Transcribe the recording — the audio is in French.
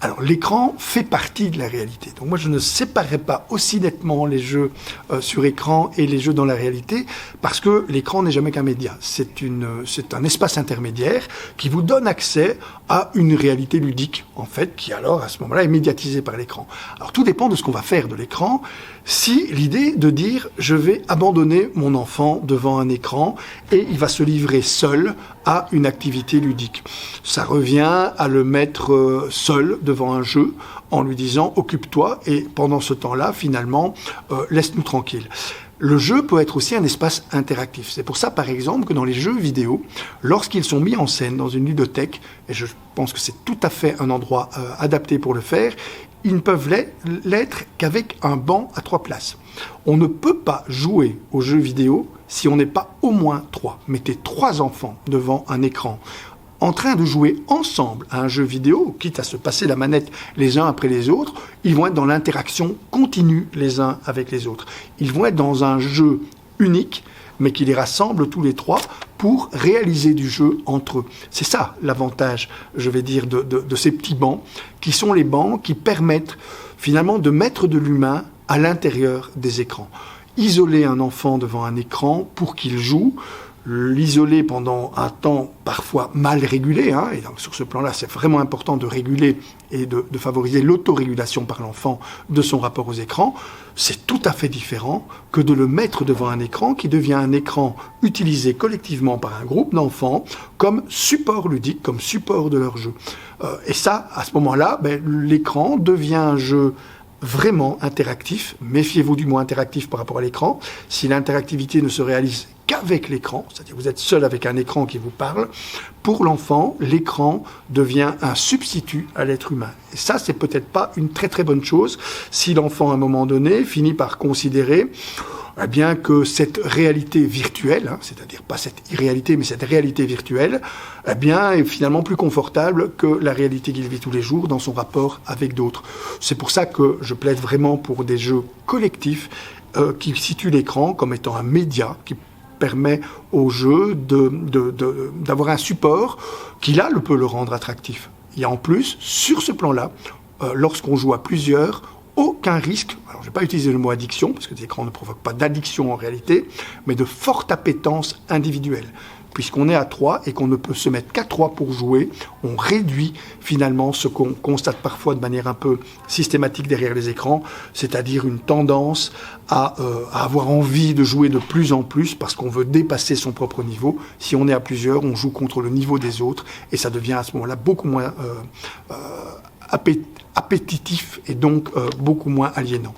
Alors, l'écran fait partie de la réalité. Donc moi, je ne séparerai pas aussi nettement les jeux sur écran et les jeux dans la réalité, parce que l'écran n'est jamais qu'un média. C'est un espace intermédiaire qui vous donne accès à une réalité ludique, en fait, qui alors, à ce moment-là, est médiatisée par l'écran. Alors, tout dépend de ce qu'on va faire de l'écran. Si l'idée de dire, je vais abandonner mon enfant devant un écran et il va se livrer seul à une activité ludique. Ça revient à le mettre seul devant un jeu en lui disant « occupe-toi » et pendant ce temps-là, finalement, laisse-nous tranquille. Le jeu peut être aussi un espace interactif. C'est pour ça, par exemple, que dans les jeux vidéo, lorsqu'ils sont mis en scène dans une ludothèque, et je pense que c'est tout à fait un endroit adapté pour le faire, ils ne peuvent l'être qu'avec un banc à 3 places. On ne peut pas jouer aux jeux vidéo si on n'est pas au moins 3. Mettez 3 enfants devant un écran en train de jouer ensemble à un jeu vidéo, quitte à se passer la manette les uns après les autres, ils vont être dans l'interaction continue les uns avec les autres. Ils vont être dans un jeu unique, mais qui les rassemble tous les 3 pour réaliser du jeu entre eux. C'est ça l'avantage, je vais dire, de ces petits bancs, qui sont les bancs qui permettent finalement de mettre de l'humain à l'intérieur des écrans. Isoler un enfant devant un écran pour qu'il joue, l'isoler pendant un temps parfois mal régulé, et donc sur ce plan-là, c'est vraiment important de réguler et de favoriser l'autorégulation par l'enfant de son rapport aux écrans, c'est tout à fait différent que de le mettre devant un écran qui devient un écran utilisé collectivement par un groupe d'enfants comme support ludique, comme support de leur jeu. Et ça, à ce moment-là, l'écran devient un jeu vraiment interactif. Méfiez-vous du mot interactif par rapport à l'écran. Si l'interactivité ne se réalise qu'avec l'écran, c'est-à-dire vous êtes seul avec un écran qui vous parle, pour l'enfant, l'écran devient un substitut à l'être humain. Et ça, c'est peut-être pas une très très bonne chose si l'enfant, à un moment donné, finit par considérer que cette réalité virtuelle, c'est-à-dire pas cette irréalité, mais cette réalité virtuelle, est finalement plus confortable que la réalité qu'il vit tous les jours dans son rapport avec d'autres. C'est pour ça que je plaide vraiment pour des jeux collectifs qui situent l'écran comme étant un média qui permet au jeu d'avoir un support qui, là, peut le rendre attractif. Et en plus, sur ce plan-là, lorsqu'on joue à plusieurs, aucun risque, alors je ne vais pas utiliser le mot addiction, parce que les écrans ne provoquent pas d'addiction en réalité, mais de forte appétence individuelle. Puisqu'on est à 3 et qu'on ne peut se mettre qu'à 3 pour jouer, on réduit finalement ce qu'on constate parfois de manière un peu systématique derrière les écrans, c'est-à-dire une tendance à avoir envie de jouer de plus en plus parce qu'on veut dépasser son propre niveau. Si on est à plusieurs, on joue contre le niveau des autres et ça devient à ce moment-là beaucoup moins appétitif et donc beaucoup moins aliénant.